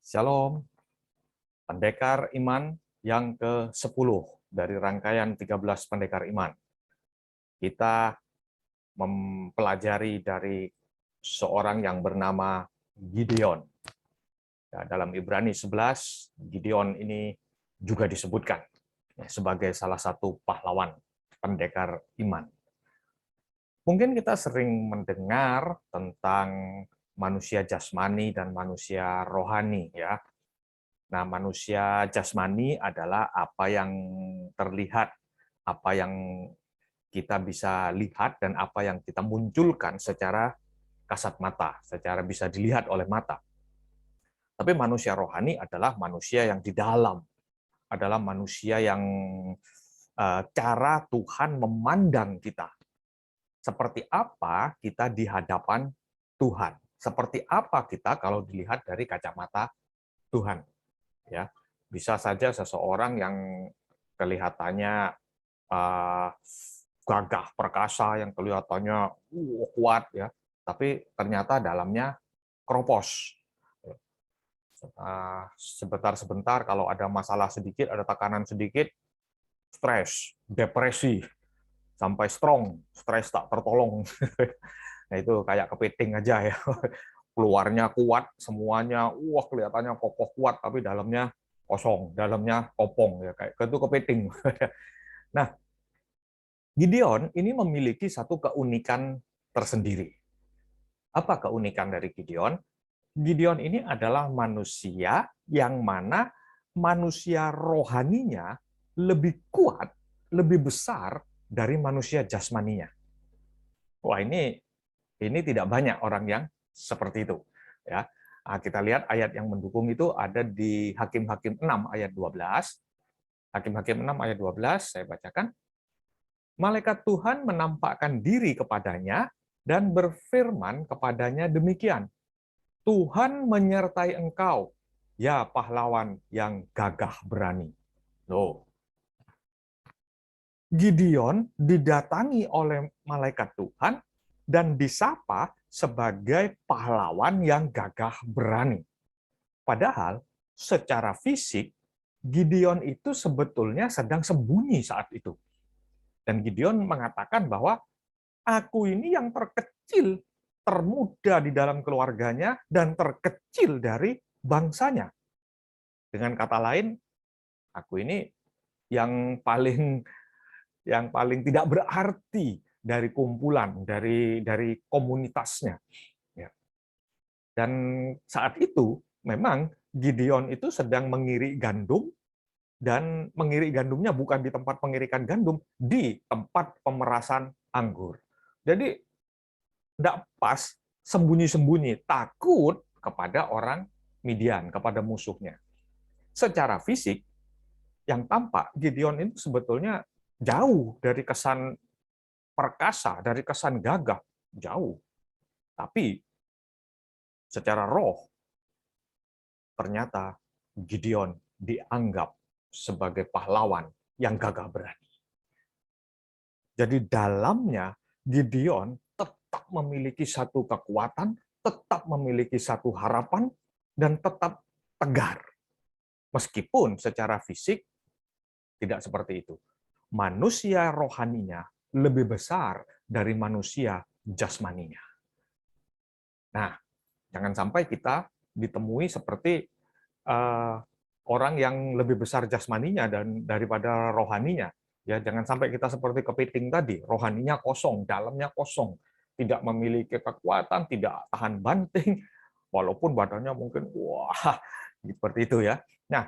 Shalom, pendekar iman yang ke-10 dari rangkaian 13 pendekar iman. Kita mempelajari dari seorang yang bernama Gideon. Ya, dalam Ibrani 11, Gideon ini juga disebutkan sebagai salah satu pahlawan pendekar iman. Mungkin kita sering mendengar tentang manusia jasmani dan manusia rohani, ya. Nah, manusia jasmani adalah apa yang terlihat, apa yang kita bisa lihat, dan apa yang kita munculkan secara kasat mata, secara bisa dilihat oleh mata. Tapi manusia rohani adalah manusia yang di dalam, adalah manusia yang cara Tuhan memandang kita. Seperti apa kita di hadapan Tuhan? Seperti apa kita kalau dilihat dari kacamata Tuhan? Ya, bisa saja seseorang yang kelihatannya gagah perkasa, yang kelihatannya kuat, ya, tapi ternyata dalamnya kropos. Sebentar-sebentar kalau ada masalah sedikit, ada tekanan sedikit, stres, depresi, sampai stres tak tertolong. Nah, itu kayak kepiting aja, ya. Keluarnya kuat, semuanya kelihatannya kokoh kuat, tapi dalamnya kosong, dalamnya kopong, ya, kayak itu kepiting. Nah, Gideon ini memiliki satu keunikan tersendiri. Apa keunikan dari Gideon? Gideon ini adalah manusia yang mana manusia rohaninya lebih kuat, lebih besar dari manusia jasmaninya. Wah, ini tidak banyak orang yang seperti itu, ya. Nah, kita lihat ayat yang mendukung itu ada di Hakim-Hakim 6 ayat 12. Hakim-Hakim 6 ayat 12 saya bacakan. Malaikat Tuhan menampakkan diri kepadanya dan berfirman kepadanya demikian. Tuhan menyertai engkau, ya pahlawan yang gagah berani. Loh, Gideon didatangi oleh malaikat Tuhan dan disapa sebagai pahlawan yang gagah berani. Padahal secara fisik Gideon itu sebetulnya sedang sembunyi saat itu. Dan Gideon mengatakan bahwa aku ini yang terkecil, termuda di dalam keluarganya, dan terkecil dari bangsanya. Dengan kata lain, aku ini yang paling tidak berarti dari kumpulan, dari komunitasnya. Ya. Dan saat itu memang Gideon itu sedang mengirik gandum, dan mengirik gandumnya bukan di tempat pengirikan gandum, di tempat pemerasan anggur. Jadi tidak pas, sembunyi-sembunyi, takut kepada orang Midian, kepada musuhnya. Secara fisik, yang tampak Gideon itu sebetulnya jauh dari kesan perkasa, dari kesan gagah, jauh. Tapi secara roh, ternyata Gideon dianggap sebagai pahlawan yang gagah berani. Jadi dalamnya Gideon tetap memiliki satu kekuatan, tetap memiliki satu harapan, dan tetap tegar. Meskipun secara fisik tidak seperti itu. Manusia rohaninya lebih besar dari manusia jasmaninya. Nah, jangan sampai kita ditemui seperti orang yang lebih besar jasmaninya daripada rohaninya. Ya, jangan sampai kita seperti kepiting tadi, rohaninya kosong, dalamnya kosong, tidak memiliki kekuatan, tidak tahan banting, walaupun badannya mungkin seperti itu, ya. Nah,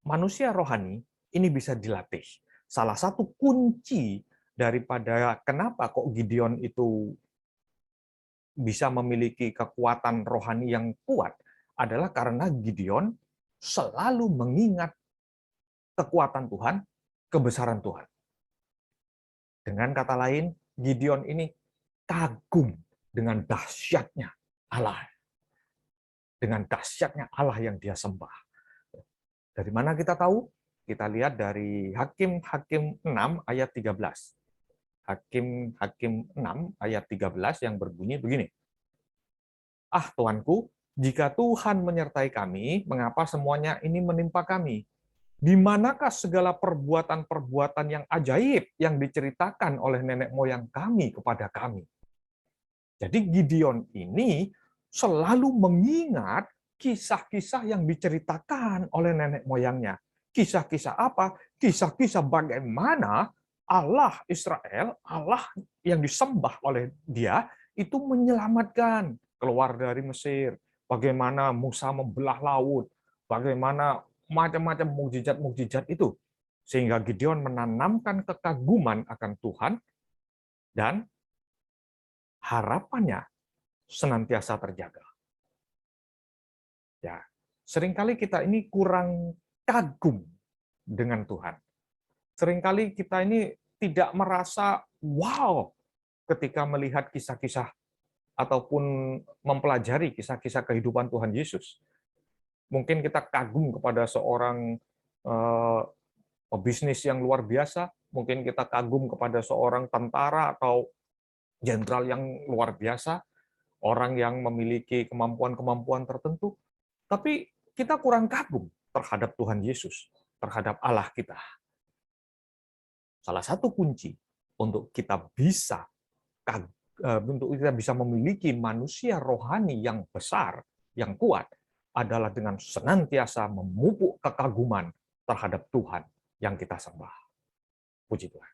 manusia rohani ini bisa dilatih. Salah satu kunci daripada kenapa kok Gideon itu bisa memiliki kekuatan rohani yang kuat adalah karena Gideon selalu mengingat kekuatan Tuhan, kebesaran Tuhan. Dengan kata lain, Gideon ini kagum dengan dahsyatnya Allah. Dengan dahsyatnya Allah yang dia sembah. Dari mana kita tahu? Kita lihat dari Hakim-Hakim 6 ayat 13. Hakim-Hakim 6 ayat 13 yang berbunyi begini. Ah, Tuanku, Jika Tuhan menyertai kami, mengapa semuanya ini menimpa kami? Di manakah segala perbuatan-perbuatan yang ajaib yang diceritakan oleh nenek moyang kami kepada kami? Jadi Gideon ini selalu mengingat kisah-kisah yang diceritakan oleh nenek moyangnya. Kisah-kisah apa? Kisah-kisah bagaimana Allah Israel, Allah yang disembah oleh dia, itu menyelamatkan keluar dari Mesir. Bagaimana Musa membelah laut, bagaimana macam-macam mukjizat-mukjizat itu. Sehingga Gideon menanamkan kekaguman akan Tuhan dan harapannya senantiasa terjaga. Ya, seringkali kita ini kurang kagum dengan Tuhan. Seringkali kita ini tidak merasa wow ketika melihat kisah-kisah ataupun mempelajari kisah-kisah kehidupan Tuhan Yesus. Mungkin kita kagum kepada seorang pebisnis yang luar biasa, mungkin kita kagum kepada seorang tentara atau jenderal yang luar biasa, orang yang memiliki kemampuan-kemampuan tertentu, tapi kita kurang kagum terhadap Tuhan Yesus, terhadap Allah kita. Salah satu kunci untuk kita bisa memiliki manusia rohani yang besar, yang kuat, adalah dengan senantiasa memupuk kekaguman terhadap Tuhan yang kita sembah. Puji Tuhan.